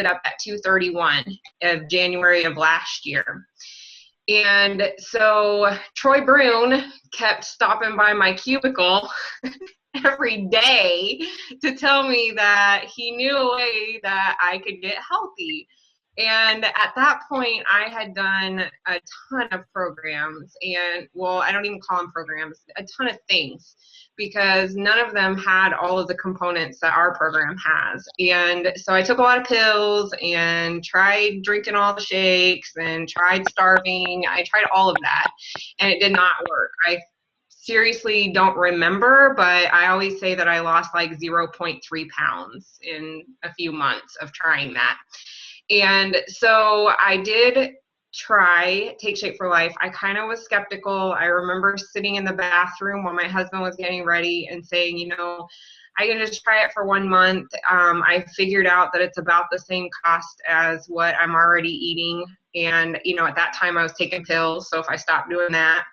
up at 2:31 of January of last year. And so Troy Brune kept stopping by my cubicle every day to tell me that he knew a way that I could get healthy. And at that point, I had done a ton of programs, and well, I don't even call them programs, a ton of things, because none of them had all of the components that our program has. And so I took a lot of pills and tried drinking all the shakes and tried starving. I tried all of that, and it did not work. I seriously don't remember, but I always say that I lost like 0.3 pounds in a few months of trying that. And so I did try Take Shape for Life. I kind of was skeptical. I remember sitting in the bathroom while my husband was getting ready and saying, you know, I can just try it for 1 month. I figured out that it's about the same cost as what I'm already eating. And, you know, at that time I was taking pills. So if I stopped doing that,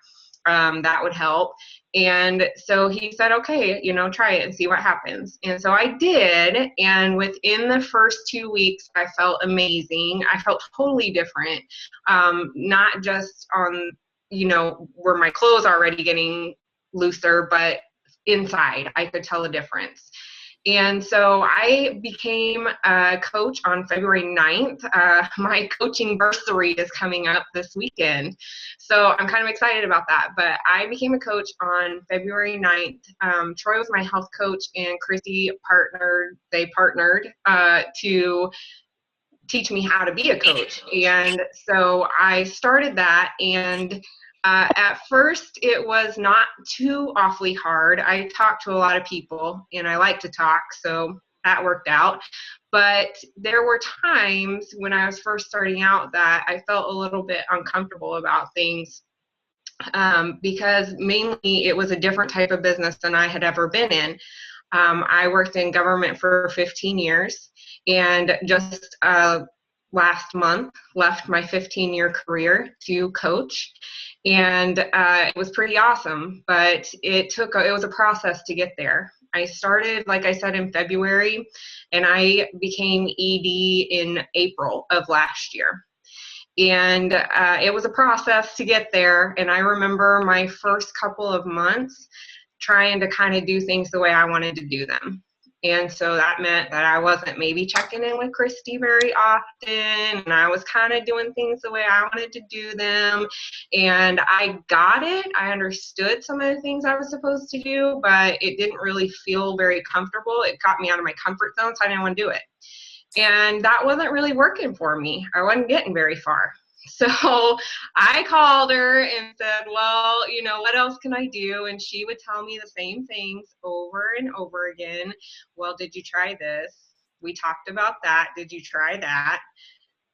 that would help. And so he said, okay, you know, try it and see what happens. And so I did. And within the first 2 weeks, I felt amazing. I felt totally different. Not just on, you know, were my clothes already getting looser, but inside I could tell a difference. And so I became a coach on February 9th. My coaching bursary is coming up this weekend. So I'm kind of excited about that. But I became a coach on February 9th. Troy was my health coach, and Christy partnered to teach me how to be a coach. And so I started that, and at first it was not too awfully hard. I talked to a lot of people, and I like to talk, so that worked out. But there were times when I was first starting out that I felt a little bit uncomfortable about things, because mainly it was a different type of business than I had ever been in. I worked in government for 15 years, and just last month left my 15-year career to coach. And it was pretty awesome, but it was a process to get there. I started, like I said, in February, and I became ED in April of last year. And it was a process to get there. And I remember my first couple of months trying to kind of do things the way I wanted to do them. And so that meant that I wasn't maybe checking in with Christy very often, and I was kind of doing things the way I wanted to do them. And I got it. I understood some of the things I was supposed to do, but it didn't really feel very comfortable. It got me out of my comfort zone, so I didn't want to do it. And that wasn't really working for me. I wasn't getting very far. So I called her and said, well, you know, what else can I do? And she would tell me the same things over and over again. Well, did you try this? We talked about that. Did you try that?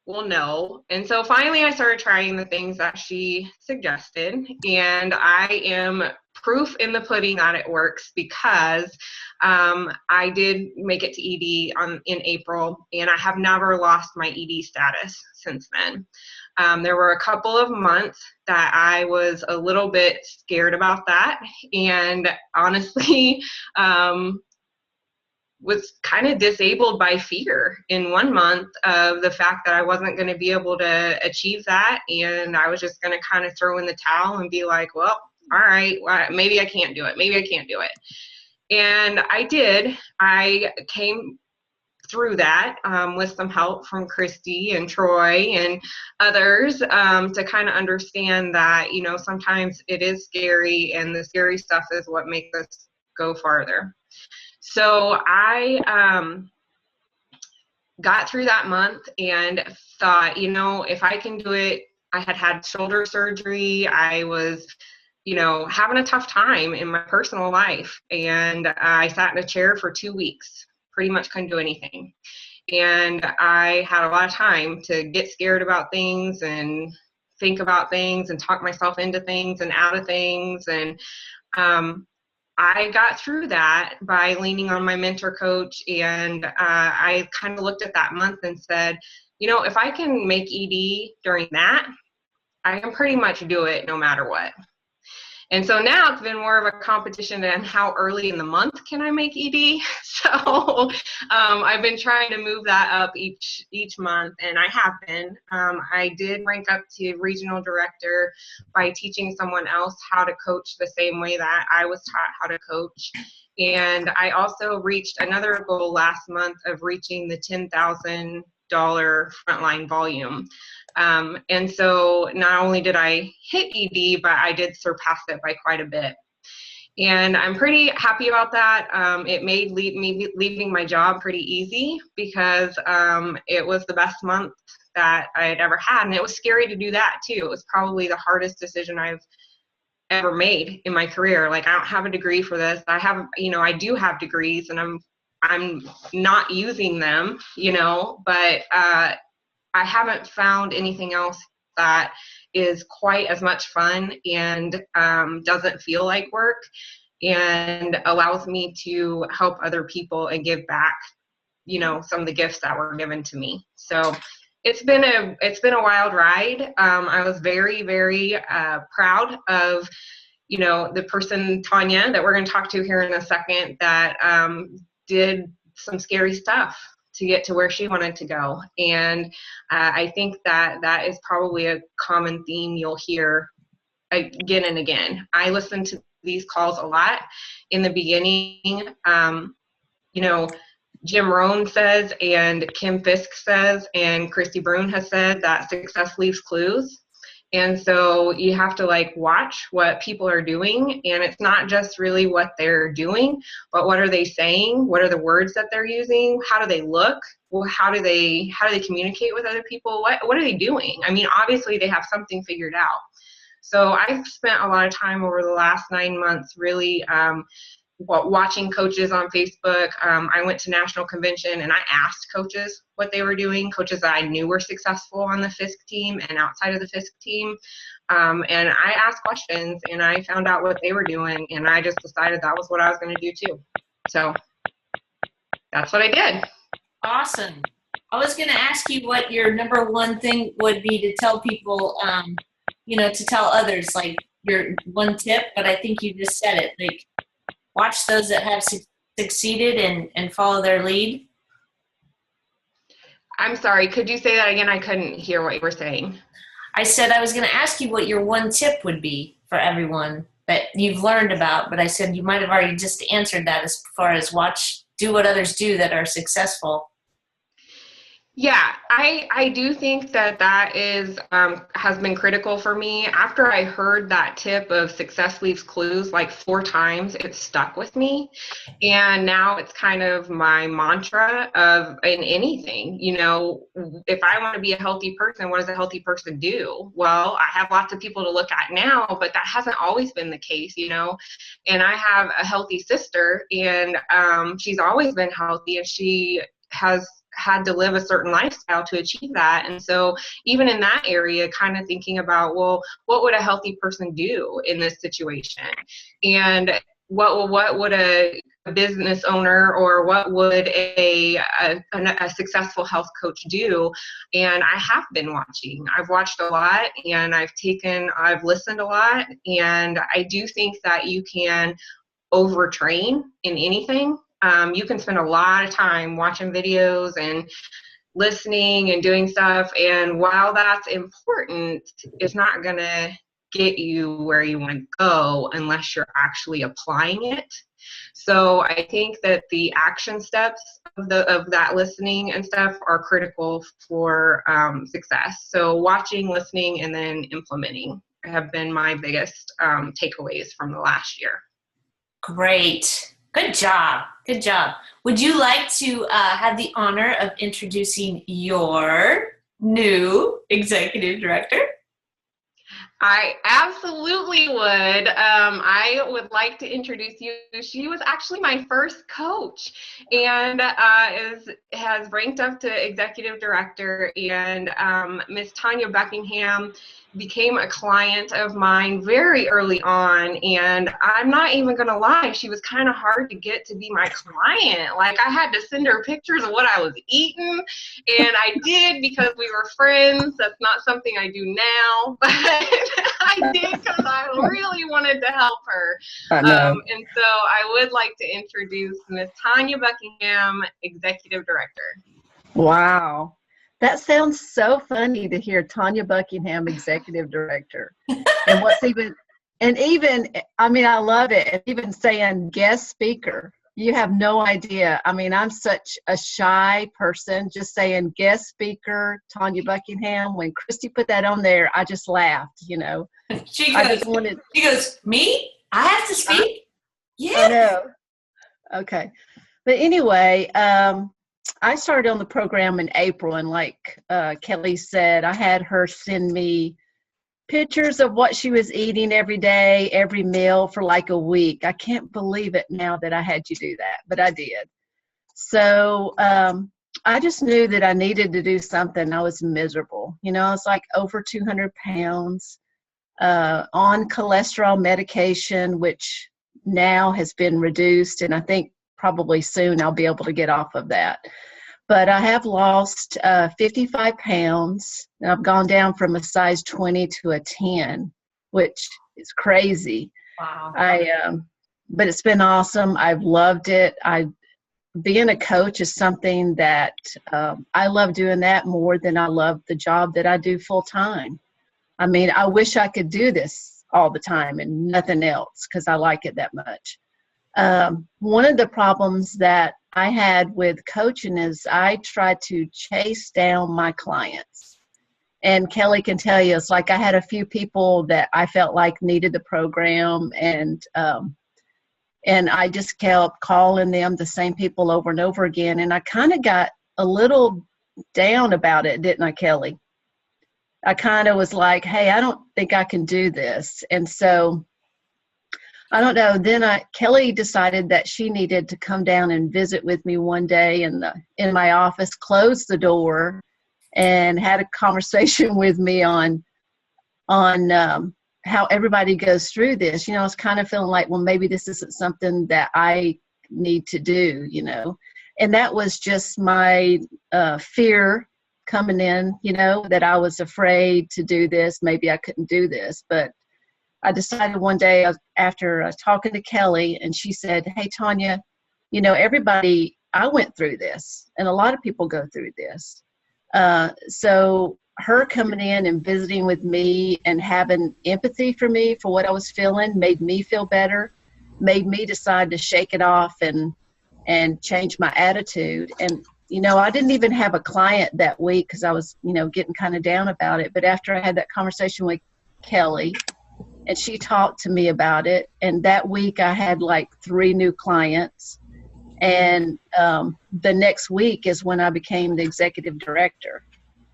Well, no. And so finally I started trying the things that she suggested, and I am proof in the pudding that it works, because I did make it to ED in April, and I have never lost my ED status since then. There were a couple of months that I was a little bit scared about that, and honestly was kind of disabled by fear in 1 month of the fact that I wasn't going to be able to achieve that, and I was just going to kind of throw in the towel and be like, well, all right, well, maybe I can't do it. Maybe I can't do it. And I did. I came through that with some help from Christy and Troy and others, to kind of understand that, you know, sometimes it is scary, and the scary stuff is what makes us go farther. So I got through that month and thought, you know, if I can do it. I had had shoulder surgery. I was, you know, having a tough time in my personal life, and I sat in a chair for 2 weeks. Pretty much couldn't do anything. And I had a lot of time to get scared about things and think about things and talk myself into things and out of things. And I got through that by leaning on my mentor coach. And I kind of looked at that month and said, you know, if I can make ED during that, I can pretty much do it no matter what. And so now it's been more of a competition than how early in the month can I make ED. So I've been trying to move that up each month, and I have been. I did rank up to regional director by teaching someone else how to coach the same way that I was taught how to coach. And I also reached another goal last month of reaching the $10,000 frontline volume. And so not only did I hit ED, but I did surpass it by quite a bit. And I'm pretty happy about that. It made me leaving my job pretty easy because it was the best month that I had ever had. And it was scary to do that too. It was probably the hardest decision I've ever made in my career. Like, I don't have a degree for this. I do have degrees, and I'm not using them, but I haven't found anything else that is quite as much fun and doesn't feel like work and allows me to help other people and give back, some of the gifts that were given to me. So it's been a wild ride. I was very, very proud of, the person, Tanya, that we're going to talk to here in a second, that did some scary stuff to get to where she wanted to go. And I think that is probably a common theme you'll hear again and again. I listen to these calls a lot. In the beginning, Jim Rohn says, and Kim Fisk says, and Christy Brune has said that success leaves clues. And so you have to watch what people are doing, and it's not just really what they're doing, but what are they saying? What are the words that they're using? How do they look? Well, how do they communicate with other people? What are they doing? I mean, obviously they have something figured out. So I've spent a lot of time over the last 9 months really watching coaches on Facebook. I went to national convention and I asked coaches what they were doing, coaches that I knew were successful on the Fisk team and outside of the Fisk team. And I asked questions and I found out what they were doing, and I just decided that was what I was going to do too. So that's what I did. Awesome. I was going to ask you what your number one thing would be to tell people, to tell others, like your one tip, but I think you just said it. Like, watch those that have succeeded and follow their lead. I'm sorry, could you say that again? I couldn't hear what you were saying. I said I was going to ask you what your one tip would be for everyone that you've learned about, but I said you might have already just answered that as far as do what others do that are successful. Yeah, I do think that is has been critical for me. After I heard that tip of success leaves clues 4 times, it stuck with me. And now it's kind of my mantra in anything. If I want to be a healthy person, what does a healthy person do? Well, I have lots of people to look at now, but that hasn't always been the case, And I have a healthy sister, and she's always been healthy, and she has had to live a certain lifestyle to achieve that. And so even in that area, kind of thinking about, well, what would a healthy person do in this situation? And what would a business owner, or what would a successful health coach do? And I have been watching. I've watched a lot, and I've listened a lot. And I do think that you can overtrain in anything. You can spend a lot of time watching videos and listening and doing stuff, and while that's important, it's not going to get you where you want to go unless you're actually applying it. So I think that the action steps of that listening and stuff are critical for success. So watching, listening, and then implementing have been my biggest takeaways from the last year. Great. Good job. Good job. Would you like to have the honor of introducing your new executive director? I absolutely would. I would like to introduce you. She was actually my first coach, and has ranked up to executive director. And Miss Tanya Buckingham became a client of mine very early on, and I'm not even gonna lie, she was kind of hard to get to be my client. I had to send her pictures of what I was eating, and I did because we were friends. That's not something I do now, but I did because I really wanted to help her. I know. And so I would like to introduce Miss Tanya Buckingham, Executive Director. Wow. That sounds so funny to hear Tanya Buckingham, Executive Director. And I mean, I love it. And even saying guest speaker, you have no idea. I mean, I'm such a shy person. Just saying guest speaker, Tanya Buckingham. When Christy put that on there, I just laughed, you know. She goes, me? I have to speak? Yeah. I know. Okay. But anyway, I started on the program in April, and like Kelly said, I had her send me pictures of what she was eating every day, every meal for like a week. I can't believe it now that I had you do that, but I did. So I just knew that I needed to do something. I was miserable. You know, I was like over 200 pounds on cholesterol medication, which now has been reduced, and I think probably soon I'll be able to get off of that. But I have lost 55 pounds, and I've gone down from a size 20 to a 10, which is crazy. Wow. But it's been awesome. I've loved it. Being a coach is something that I love doing that more than I love the job that I do full time. I mean, I wish I could do this all the time and nothing else because I like it that much. One of the problems that I had with coaching is I try to chase down my clients. And Kelly can tell you, it's like I had a few people that I felt like needed the program, and I just kept calling them, the same people over and over again. And I kind of got a little down about it, didn't I, Kelly? I kind of was like, hey, I don't think I can do this. And so I don't know. Then Kelly decided that she needed to come down and visit with me one day in my office, closed the door, and had a conversation with me on how everybody goes through this. You know, I was kind of feeling like, well, maybe this isn't something that I need to do, you know. And that was just my fear coming in, you know, that I was afraid to do this. Maybe I couldn't do this. But I decided one day after talking to Kelly, and she said, hey, Tanya, you know, I went through this, and a lot of people go through this. So her coming in and visiting with me and having empathy for me for what I was feeling made me feel better, made me decide to shake it off and change my attitude. And, you know, I didn't even have a client that week because I was, you know, getting kind of down about it. But after I had that conversation with Kelly, and she talked to me about it, and that week I had like 3 new clients. And the next week is when I became the executive director.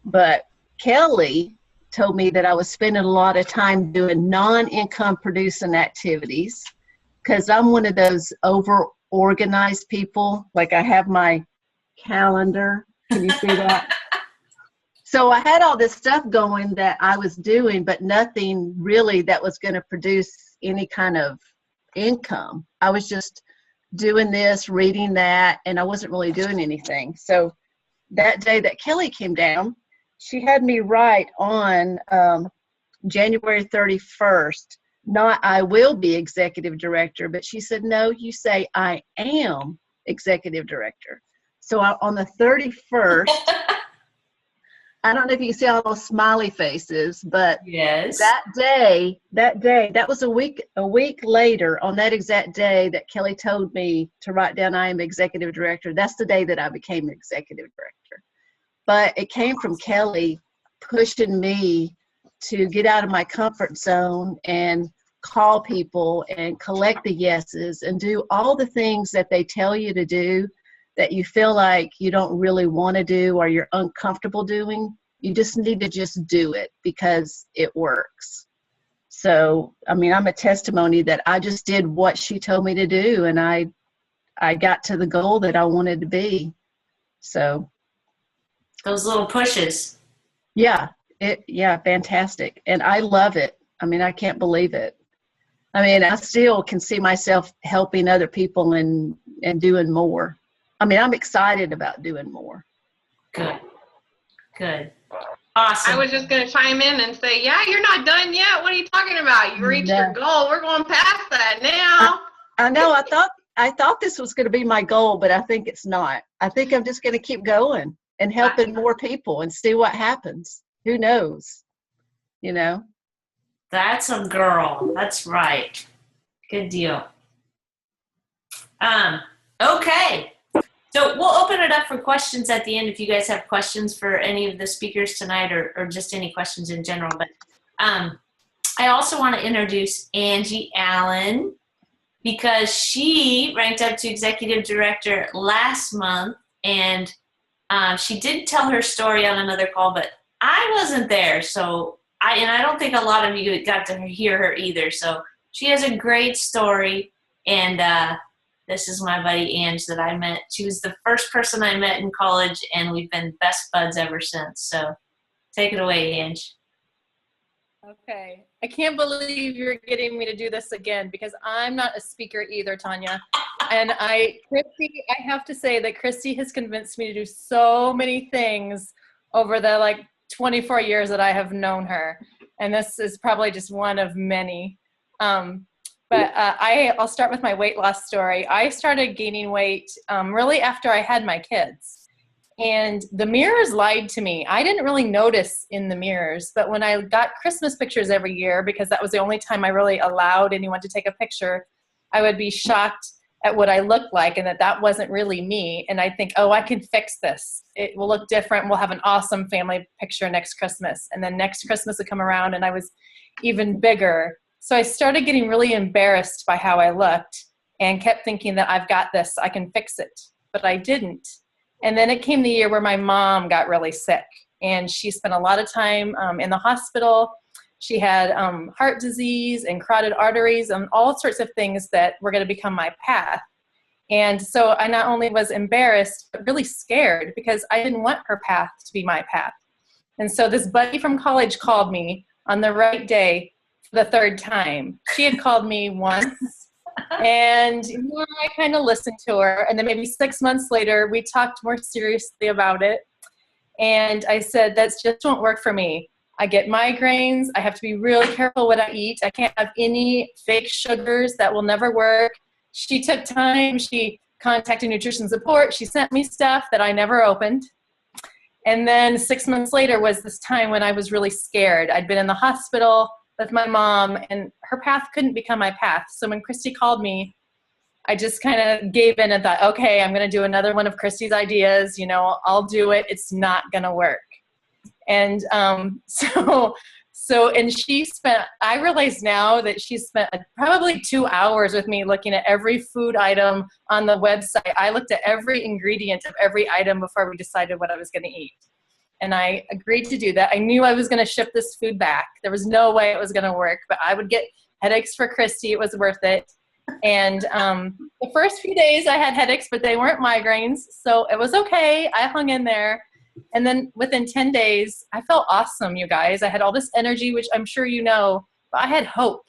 But Kelly told me that I was spending a lot of time doing non-income producing activities because I'm one of those over-organized people. Like I have my calendar. Can you see that? So I had all this stuff going that I was doing, but nothing really that was going to produce any kind of income. I was just doing this, reading that, and I wasn't really doing anything. So that day that Kelly came down, she had me write on January 31st, not I will be executive director, but she said, no, you say I am executive director. So on the 31st, I don't know if you see all those smiley faces, but yes, that day, that was a week later, on that exact day that Kelly told me to write down I am executive director. That's the day that I became executive director. But it came from Kelly pushing me to get out of my comfort zone and call people and collect the yeses and do all the things that they tell you to do that you feel like you don't really want to do or you're uncomfortable doing. You just need to just do it because it works. So, I mean, I'm a testimony that I just did what she told me to do, and I got to the goal that I wanted to be. So those little pushes. Yeah, fantastic. And I love it. I mean, I can't believe it. I mean, I still can see myself helping other people and doing more. I mean, I'm excited about doing more. Good. Awesome. I was just going to chime in and say, yeah, you're not done yet. What are you talking about? You reached your goal. We're going past that now. I know. I thought this was going to be my goal, but I think it's not. I think I'm just going to keep going and helping more people and see what happens. Who knows? You know? That's a girl. That's right. Good deal. Okay. So we'll open it up for questions at the end if you guys have questions for any of the speakers tonight or just any questions in general. But I also want to introduce Angie Allen because she ranked up to executive director last month, and she did tell her story on another call, but I wasn't there. So I don't think a lot of you got to hear her either. So she has a great story, and this is my buddy Ange that I met. She was the first person I met in college, and we've been best buds ever since. So take it away, Ange. Okay. I can't believe you're getting me to do this again because I'm not a speaker either, Tanya. And Christy, I have to say that Christy has convinced me to do so many things over the 24 years that I have known her. And this is probably just one of many. But I'll start with my weight loss story. I started gaining weight really after I had my kids. And the mirrors lied to me. I didn't really notice in the mirrors, but when I got Christmas pictures every year, because that was the only time I really allowed anyone to take a picture, I would be shocked at what I looked like and that wasn't really me. And I'd think, oh, I can fix this. It will look different. We'll have an awesome family picture next Christmas. And then next Christmas would come around and I was even bigger. So I started getting really embarrassed by how I looked and kept thinking that I've got this, I can fix it, but I didn't. And then it came the year where my mom got really sick and she spent a lot of time in the hospital. She had heart disease and carotid arteries and all sorts of things that were going to become my path. And so I not only was embarrassed, but really scared because I didn't want her path to be my path. And so this buddy from college called me on the right day for the third time. She had called me once. And I kind of listened to her. And then maybe 6 months later, we talked more seriously about it. And I said, that just won't work for me. I get migraines. I have to be really careful what I eat. I can't have any fake sugars. That will never work. She took time. She contacted nutrition support. She sent me stuff that I never opened. And then 6 months later was this time when I was really scared. I'd been in the hospital with my mom, and her path couldn't become my path. So when Christy called me, I just kind of gave in and thought, okay, I'm going to do another one of Christy's ideas. You know, I'll do it. It's not going to work. And and she spent, I realize now that she spent probably 2 hours with me looking at every food item on the website. I looked at every ingredient of every item before we decided what I was going to eat. And I agreed to do that. I knew I was going to ship this food back. There was no way it was going to work, but I would get headaches for Christy. It was worth it. And the first few days I had headaches, but they weren't migraines. So it was okay. I hung in there. And then within 10 days, I felt awesome, you guys. I had all this energy, which I'm sure you know, but I had hope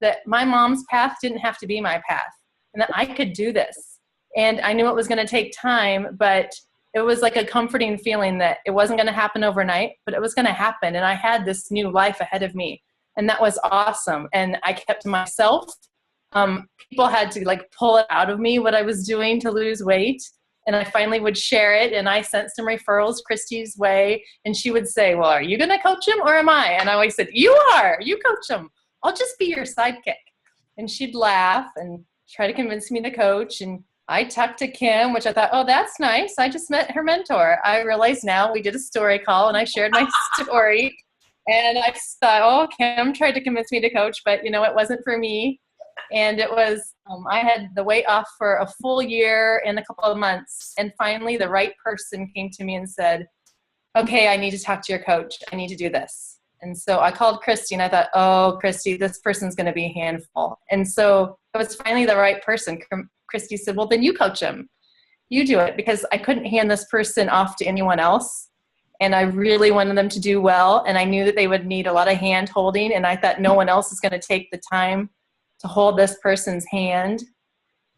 that my mom's path didn't have to be my path and that I could do this. And I knew it was going to take time, but it was like a comforting feeling that it wasn't going to happen overnight, but it was going to happen. And I had this new life ahead of me. And that was awesome. And I kept to myself. People had to pull it out of me, what I was doing to lose weight. And I finally would share it. And I sent some referrals Christy's way. And she would say, well, are you going to coach him or am I? And I always said, you are. You coach him. I'll just be your sidekick. And she'd laugh and try to convince me to coach. And I talked to Kim, which I thought, oh, that's nice. I just met her mentor. I realize now we did a story call and I shared my story. And I thought, oh, Kim tried to convince me to coach, but it wasn't for me. And it was, I had the weight off for a full year and a couple of months. And finally the right person came to me and said, okay, I need to talk to your coach. I need to do this. And so I called Christy and I thought, oh, Christy, this person's going to be a handful. And so it was finally the right person. Christy said, well, then you coach him. You do it, because I couldn't hand this person off to anyone else. And I really wanted them to do well. And I knew that they would need a lot of hand holding. And I thought no one else is going to take the time to hold this person's hand.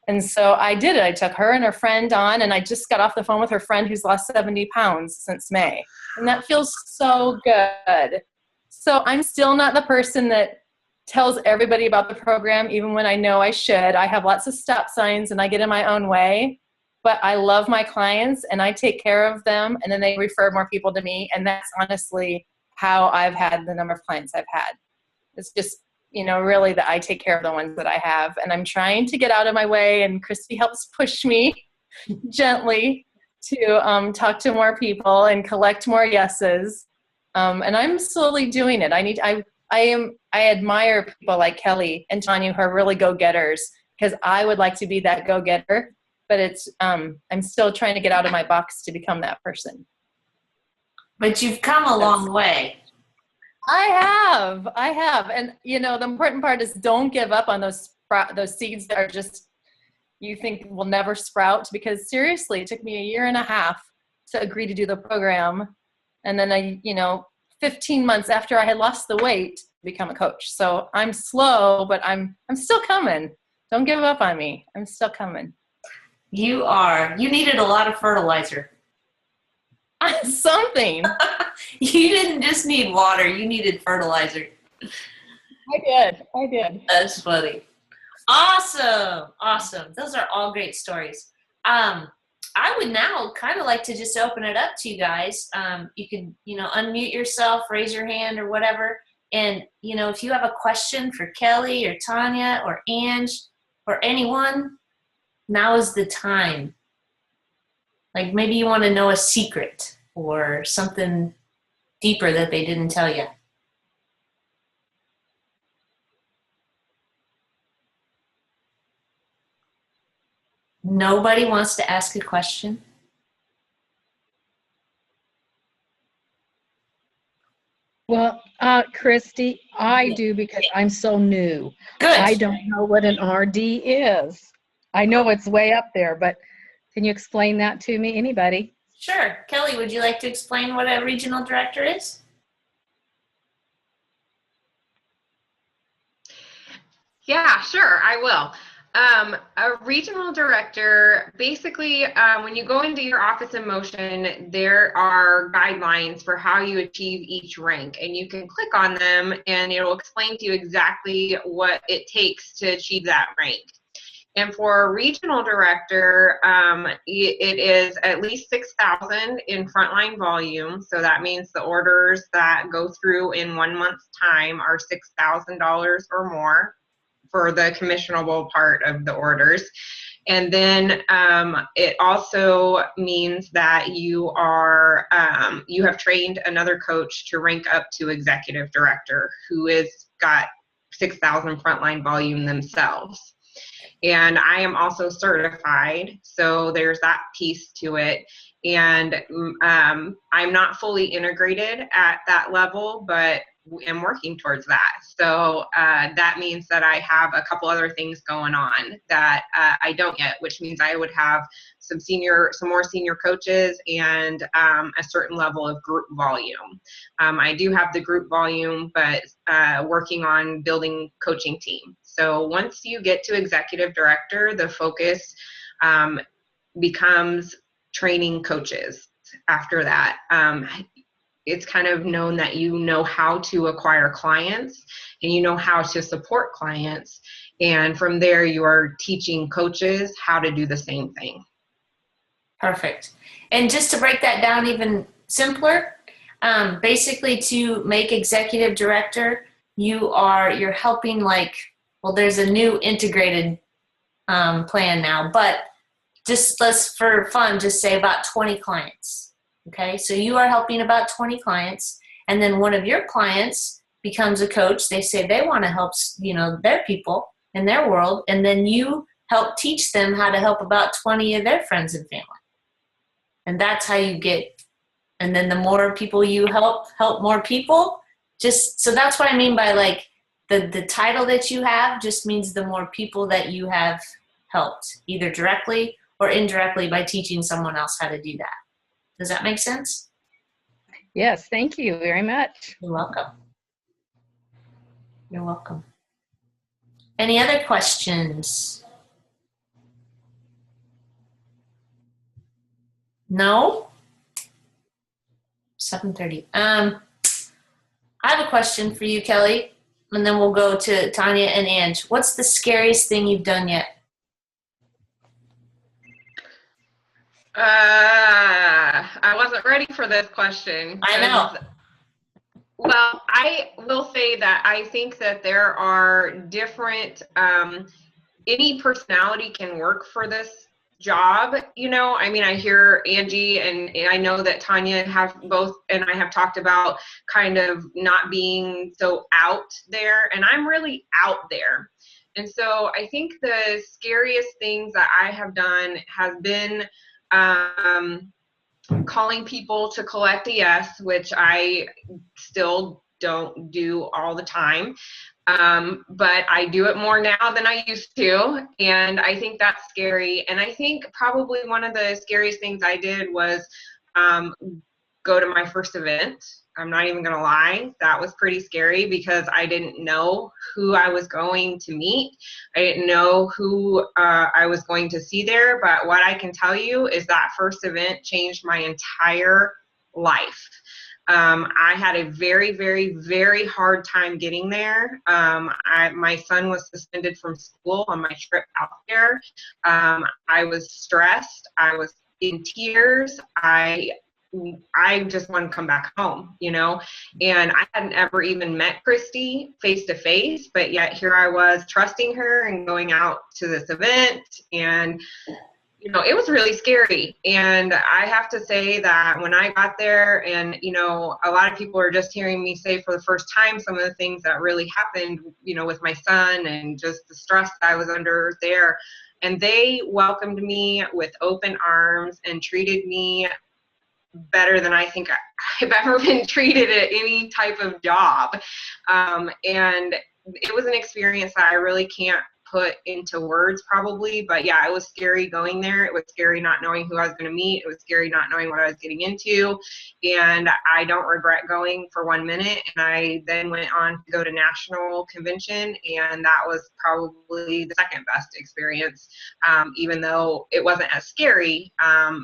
And so I did it. I took her and her friend on, and I just got off the phone with her friend who's lost 70 pounds since May. And that feels so good. So I'm still not the person that tells everybody about the program, even when I know I should. I have lots of stop signs and I get in my own way. But I love my clients and I take care of them, and then they refer more people to me. And that's honestly how I've had the number of clients I've had. It's just, really that I take care of the ones that I have. And I'm trying to get out of my way, and Christy helps push me gently to talk to more people and collect more yeses. And I'm slowly doing it. I admire people like Kelly and Tanya who are really go-getters, because I would like to be that go-getter, but I'm still trying to get out of my box to become that person. But you've come a long way. I have. And the important part is don't give up on those seeds that are just, you think will never sprout, because seriously, it took me 1.5 years to agree to do the program. And then 15 months after I had lost the weight, become a coach. So I'm slow, but I'm still coming. Don't give up on me. I'm still coming. You needed a lot of fertilizer. Something. You didn't just need water, you needed fertilizer. I did. That's funny. Awesome. Those are all great stories. I would now kind of like to just open it up to you guys. You can, unmute yourself, raise your hand or whatever. And, if you have a question for Kelly or Tanya or Ange or anyone, now is the time. Like maybe you want to know a secret or something deeper that they didn't tell you. Nobody wants to ask a question? Well, Christy, I do, because I'm so new. Good. I don't know what an RD is. I know it's way up there, but can you explain that to me? Anybody? Sure. Kelly, would you like to explain what a regional director is? Yeah, sure, I will. A regional director, basically, when you go into your Office in Motion, there are guidelines for how you achieve each rank, and you can click on them and it will explain to you exactly what it takes to achieve that rank. And for a regional director, it is at least 6,000 in frontline volume. So that means the orders that go through in 1 month's time are $6,000 or more for the commissionable part of the orders. And then it also means that you have trained another coach to rank up to executive director who is got 6,000 frontline volume themselves. And I am also certified, so there's that piece to it. And I'm not fully integrated at that level, but am working towards that. So that means that I have a couple other things going on that I don't yet, which means I would have some more senior coaches and a certain level of group volume. I do have the group volume, but working on building coaching team. So once you get to executive director, the focus becomes training coaches after that. It's kind of known that you know how to acquire clients and you know how to support clients. And from there, you are teaching coaches how to do the same thing. Perfect. And just to break that down even simpler, basically to make executive director, you're helping there's a new integrated plan now, but let's for fun, just say about 20 clients. Okay, so you are helping about 20 clients, and then one of your clients becomes a coach. They say they want to help, their people in their world, and then you help teach them how to help about 20 of their friends and family. And that's how you get, and then the more people you help more people. So that's what I mean by the title that you have just means the more people that you have helped, either directly or indirectly by teaching someone else how to do that. Does that make sense? Yes, thank you very much. You're welcome. You're welcome. Any other questions? No? 7:30. I have a question for you, Kelly, and then we'll go to Tanya and Ange. What's the scariest thing you've done yet? I wasn't ready for this question. I know. Well, I will say that I think that there are different, any personality can work for this job. I mean, I hear Angie and I know that Tanya have both, and I have talked about kind of not being so out there, and I'm really out there. And so I think the scariest things that I have done has been calling people to collect a yes, which I still don't do all the time. But I do it more now than I used to. And I think that's scary. And I think probably one of the scariest things I did was go to my first event. I'm not even going to lie. That was pretty scary because I didn't know who I was going to meet. I didn't know who I was going to see there. But what I can tell you is that first event changed my entire life. I had a very, very, very hard time getting there. My son was suspended from school on my trip out there. I was stressed. I was in tears. I just want to come back home, and I hadn't ever even met Christy face to face, but yet here I was trusting her and going out to this event, and it was really scary. And I have to say that when I got there, and a lot of people are just hearing me say for the first time some of the things that really happened, with my son and just the stress I was under there, and they welcomed me with open arms and treated me better than I think I've ever been treated at any type of job. And it was an experience that I really can't put into words probably, but yeah, it was scary going there. It was scary not knowing who I was going to meet. It was scary not knowing what I was getting into. And I don't regret going for 1 minute. And I then went on to go to national convention, and that was probably the second best experience. Even though it wasn't as scary,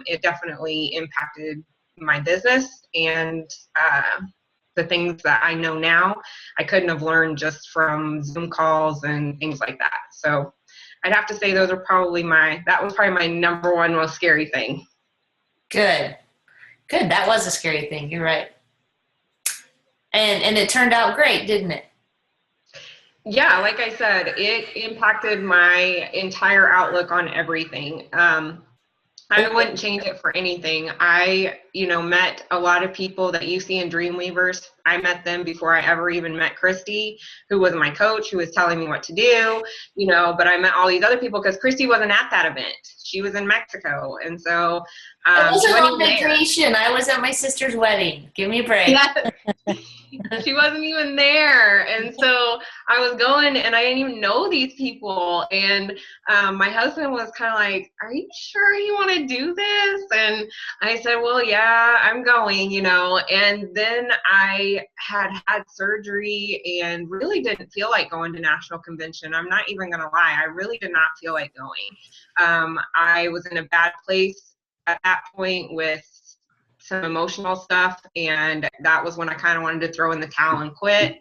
it definitely impacted my business and the things that I know now, I couldn't have learned just from Zoom calls and things like that. So I'd have to say that was probably my number one most scary thing. Good. That was a scary thing. You're right. And it turned out great, didn't it? Yeah, like I said, it impacted my entire outlook on everything. I wouldn't change it for anything. I, met a lot of people that you see in Dreamweavers. I met them before I ever even met Christy, who was my coach, who was telling me what to do, but I met all these other people because Christy wasn't at that event. She was in Mexico. And so I wasn't on vacation. I was at my sister's wedding. Give me a break. Yeah. She wasn't even there. And so I was going and I didn't even know these people. And my husband was kind of like, are you sure you want to do this? And I said, well, yeah, I'm going, and then I had surgery and really didn't feel like going to national convention. I'm not even going to lie. I really did not feel like going. I was in a bad place at that point with some emotional stuff, and that was when I kind of wanted to throw in the towel and quit,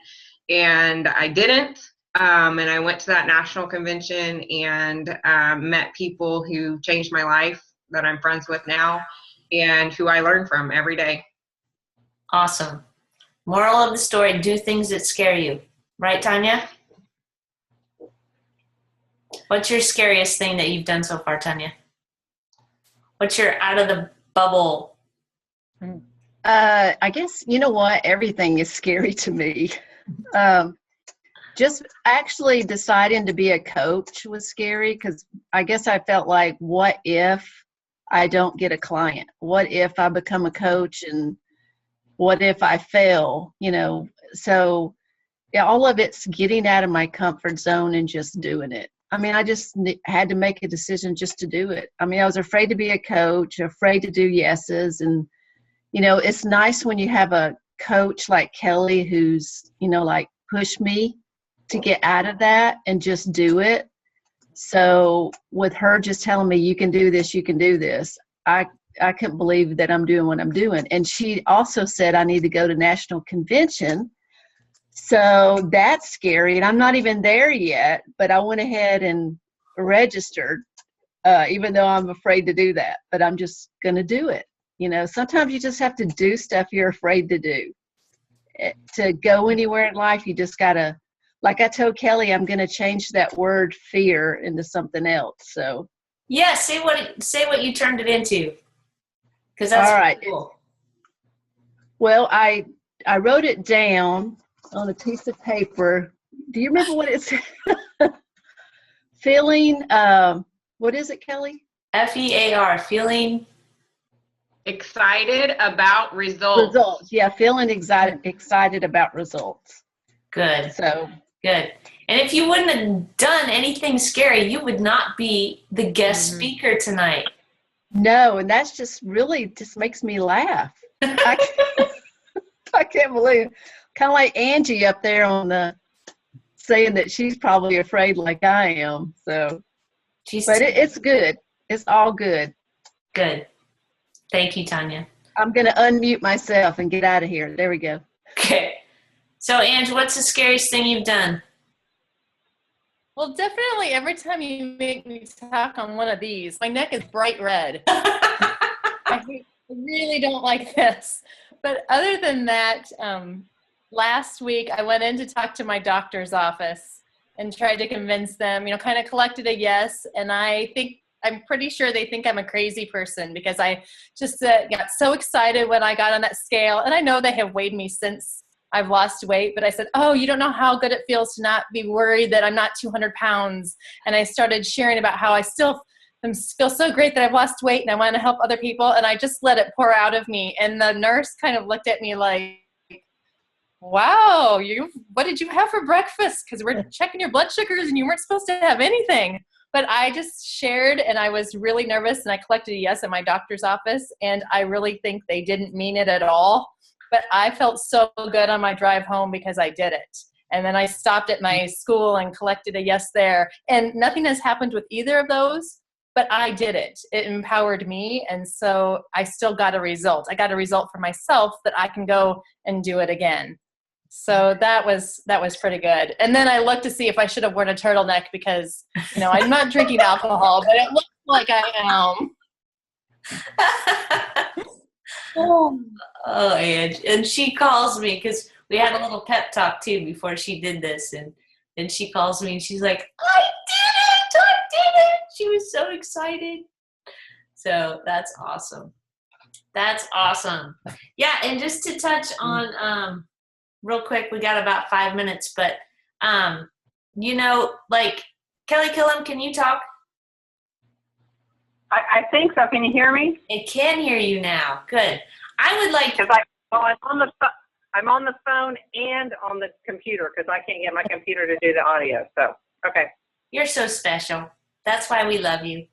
and I didn't. And I went to that national convention and met people who changed my life that I'm friends with now and who I learn from every day. Awesome. Moral of the story, do things that scare you. Right, Tanya? What's your scariest thing that you've done so far, Tanya? What's your out of the bubble? I guess, you know what? Everything is scary to me. Just actually deciding to be a coach was scary because I guess I felt like, what if I don't get a client? What if I become a coach and what if I fail? So yeah, all of it's getting out of my comfort zone and just doing it. I mean, I just had to make a decision just to do it. I mean, I was afraid to be a coach, afraid to do yeses. And, it's nice when you have a coach like Kelly who's, like push me to get out of that and just do it. So with her just telling me, you can do this, I couldn't believe that I'm doing what I'm doing. And she also said I need to go to national convention. So that's scary. And I'm not even there yet, but I went ahead and registered, even though I'm afraid to do that. But I'm just going to do it. You know, sometimes you just have to do stuff you're afraid to do. To go anywhere in life, you just got to, like I told Kelly, I'm going to change that word fear into something else. So. Yeah, say what you turned it into. Because that's All right. cool. Well, I wrote it down on a piece of paper. Do you remember what it said? Feeling, what is it, Kelly? FEAR, feeling Excited about results. Results. Yeah, feeling excited about results. good. So. Good. And if you wouldn't have done anything scary, you would not be the guest speaker tonight. No, and that's just really just makes me laugh. I can't believe, kind of like Angie up there on the saying that she's probably afraid like I am. So, but it's good. It's all good. Good. Thank you, Tanya. I'm going to unmute myself and get out of here. There we go. Okay. So, Ange, what's the scariest thing you've done? Well, definitely every time you make me talk on one of these, my neck is bright red. I really don't like this. But other than that, last week I went in to talk to my doctor's office and tried to convince them, kind of collected a yes. And I'm pretty sure they think I'm a crazy person because I just got so excited when I got on that scale. And I know they have weighed me since I've lost weight, but I said, oh, you don't know how good it feels to not be worried that I'm not 200 pounds. And I started sharing about how I still feel so great that I've lost weight and I want to help other people. And I just let it pour out of me. And the nurse kind of looked at me like, wow, what did you have for breakfast? Because we're checking your blood sugars and you weren't supposed to have anything. But I just shared, and I was really nervous, and I collected a yes at my doctor's office, and I really think they didn't mean it at all. But I felt so good on my drive home because I did it. And then I stopped at my school and collected a yes there. And nothing has happened with either of those, but I did it. It empowered me, and so I still got a result. I got a result for myself that I can go and do it again. So that was pretty good. And then I looked to see if I should have worn a turtleneck because, I'm not drinking alcohol, but it looks like I am. Oh, and she calls me because we had a little pep talk too before she did this, and then she calls me and she's like, I did it! She was so excited. So that's awesome. Yeah, and just to touch on real quick, we got about 5 minutes, but like Kelly Killam, can you talk? I think so. Can you hear me? I can hear you now. Good. I would like. Because I'm on the phone and on the computer because I can't get my computer to do the audio. So okay. You're so special. That's why we love you.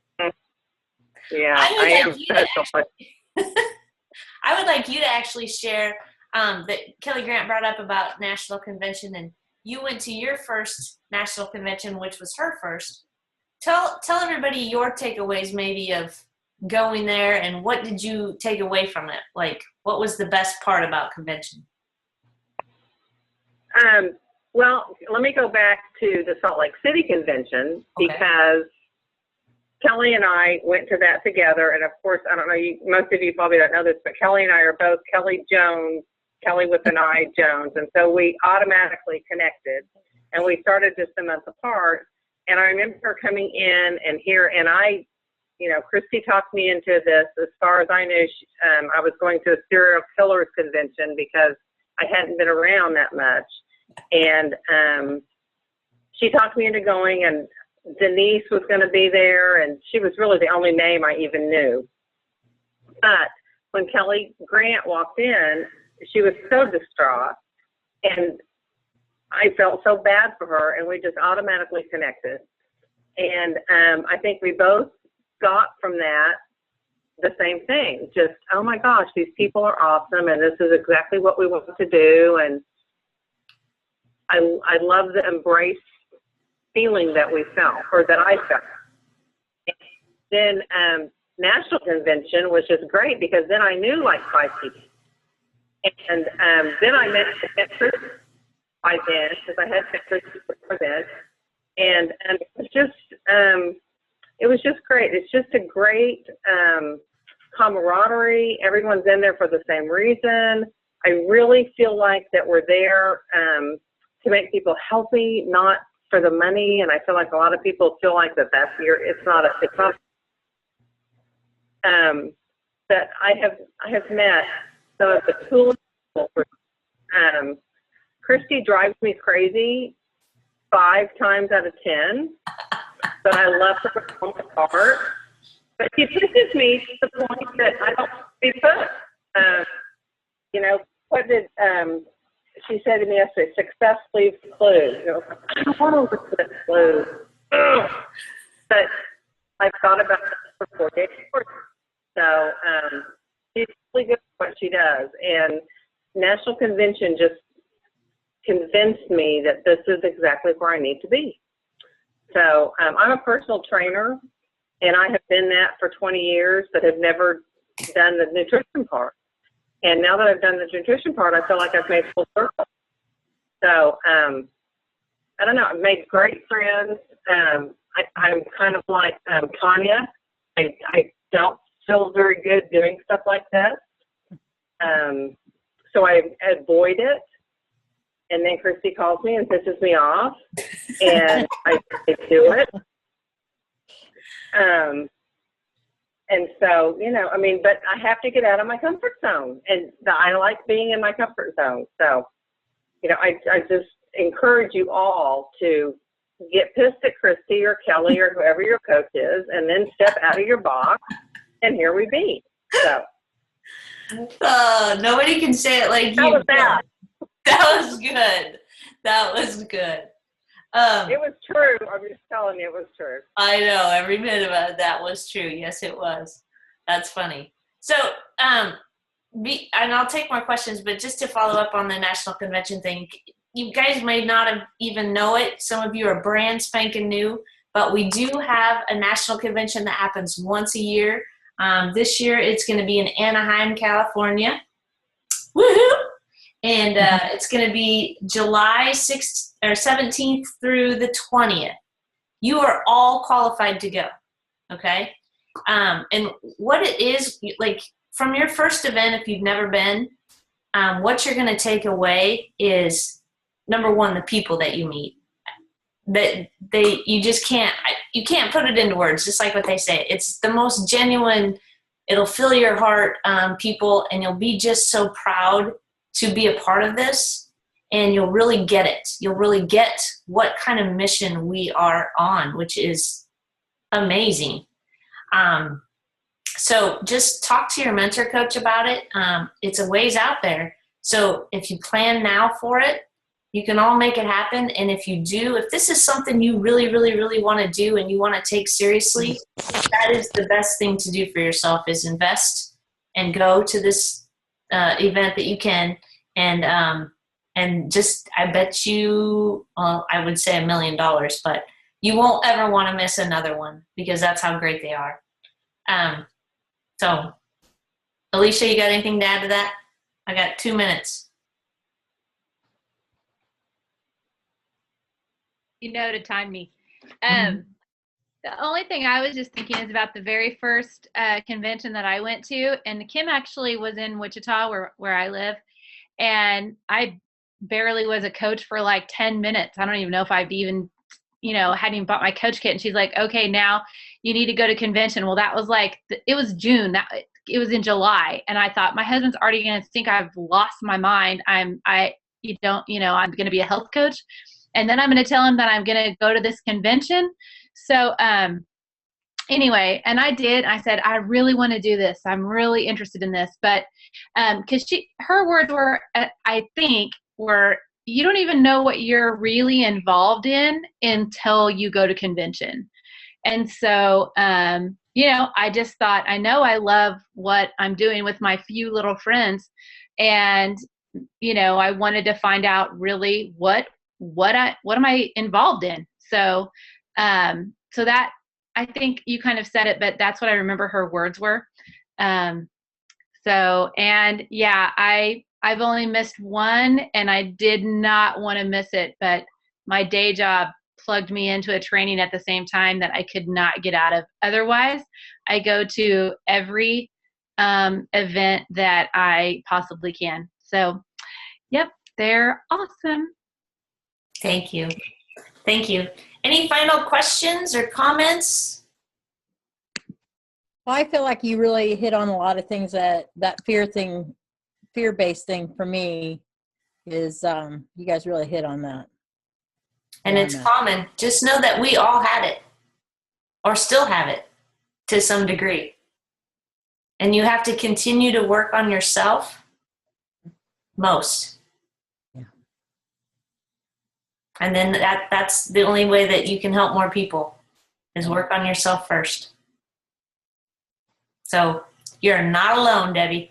Yeah, I am special. I would like you to actually share that Kelly Grant brought up about National Convention, and you went to your first National Convention, which was her first. Tell everybody your takeaways maybe of going there, and what did you take away from it? Like, what was the best part about convention? Well, let me go back to the Salt Lake City Convention because Kelly and I went to that together. And of course, I don't know, most of you probably don't know this, but Kelly and I are both Kelly Jones, Kelly with an I, Jones. And so we automatically connected, and we started just a month apart. And I remember her coming in and Christy talked me into this. As far as I knew, I was going to a serial killers convention because I hadn't been around that much. And she talked me into going, and Denise was going to be there, and she was really the only name I even knew. But when Kelly Grant walked in, she was so distraught, and I felt so bad for her, and we just automatically connected. And I think we both got from that the same thing, just, oh my gosh, these people are awesome, and this is exactly what we want to do. And I love the embrace feeling that we felt, or that I felt. And then national convention was just great because then I knew like 5 people. And then I met Chris by then, because I had met Chris before then. And it was just great. It's just a great camaraderie. Everyone's in there for the same reason. I really feel like that we're there to make people healthy, not for the money. And I feel like a lot of people feel like that's it's not. That I have met some of the coolest people. Christy drives me crazy 5 times out of 10, but I love her from the heart. But she pushes me to the point that I don't be put. You know, what did she said to me yesterday? Success leaves clues. You know, I don't want to look at clues. But I've thought about it for 4 days. So she's really good at what she does. And National Convention just convinced me that this is exactly where I need to be. So I'm a personal trainer, and I have been that for 20 years, but have never done the nutrition part. And now that I've done the nutrition part, I feel like I've made full circle. So I don't know, I've made great friends. I'm kind of like Tanya. I don't feel very good doing stuff like that. So I avoid it. And then Christy calls me and pisses me off. And I do it. And so, you know, I mean, but I have to get out of my comfort zone. And I like being in my comfort zone. So, you know, I just encourage you all to get pissed at Christy or Kelly or whoever your coach is, and then step out of your box, and here we be. So. Nobody can say it like you. How was that? That was good. That was good. It was true. I'm just telling you, it was true. I know, every minute of that was true. Yes, it was. That's funny. So, and I'll take more questions, but just to follow up on the National Convention thing, you guys may not have even know it. Some of you are brand spanking new, but we do have a National Convention that happens once a year. This year, it's going to be in Anaheim, California. Woohoo! And it's going to be July 6th or 17th through the 20th. You are all qualified to go, okay? And what it is, like from your first event, if you've never been, what you're going to take away is, number one, the people that you meet. You just can't put it into words, just like what they say. It's the most genuine, it'll fill your heart, people, and you'll be just so proud to be a part of this, and you'll really get it. You'll really get what kind of mission we are on, which is amazing. So just talk to your mentor coach about it. It's a ways out there. So if you plan now for it, you can all make it happen. And if you do, if this is something you really, really, really want to do and you want to take seriously, that is the best thing to do for yourself, is invest and go to this event that you can, and just, I bet you, well, I would say $1 million, but you won't ever want to miss another one, because that's how great they are. So Alicia, you got anything to add to that? I got 2 minutes. You know to time me. The only thing I was just thinking is about the very first convention that I went to, and Kim actually was in Wichita, where I live, and I barely was a coach for like 10 minutes. I don't even know if I've even, hadn't even bought my coach kit. And she's like, okay, now you need to go to convention. Well, that was like, it was June. It was in July. And I thought, my husband's already going to think I've lost my mind. I'm going to be a health coach. And then I'm going to tell him that I'm going to go to this convention. So anyway, and I did. I said, I really want to do this. I'm really interested in this. But because her words were, I think, were, you don't even know what you're really involved in until you go to convention. And so, I just thought, I know I love what I'm doing with my few little friends. And, I wanted to find out really what am I involved in? So, so that I think you kind of said it, but that's what I remember her words were. And yeah, I've only missed one, and I did not want to miss it, but my day job plugged me into a training at the same time that I could not get out of. Otherwise, I go to every event that I possibly can. So, yep, they're awesome. Thank you. Thank you. Any final questions or comments? Well, I feel like you really hit on a lot of things that fear-based thing for me is, you guys really hit on that. And it's common. Just know that we all had it or still have it to some degree. And you have to continue to work on yourself most. Yeah. And then that's the only way that you can help more people is work on yourself first. So you're not alone, Debbie.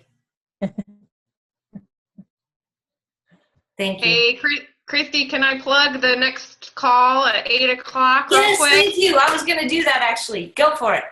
Thank you. Hey, Christy, can I plug the next call at 8 o'clock real Yes, quick? thank you. I was going to do that actually. Go for it.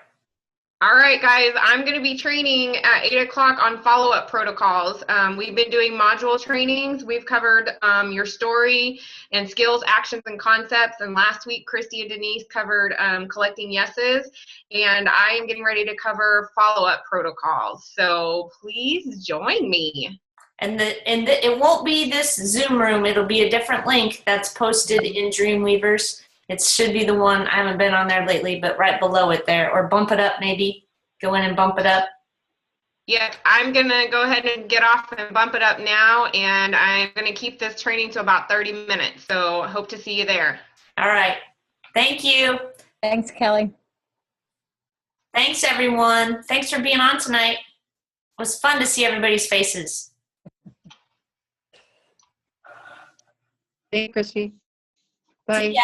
All right, guys, I'm going to be training at 8 o'clock on follow-up protocols. We've been doing module trainings. We've covered your story and skills, actions, and concepts. And last week, Christy and Denise covered collecting yeses. And I am getting ready to cover follow-up protocols. So please join me. And it won't be this Zoom room. It'll be a different link that's posted in Dreamweavers. It should be the one, I haven't been on there lately, but right below it there, or bump it up maybe. Go in and bump it up. Yeah, I'm going to go ahead and get off and bump it up now, and I'm going to keep this training to about 30 minutes. So hope to see you there. All right. Thank you. Thanks, Kelly. Thanks, everyone. Thanks for being on tonight. It was fun to see everybody's faces. Thank you, Christy. Bye. See ya.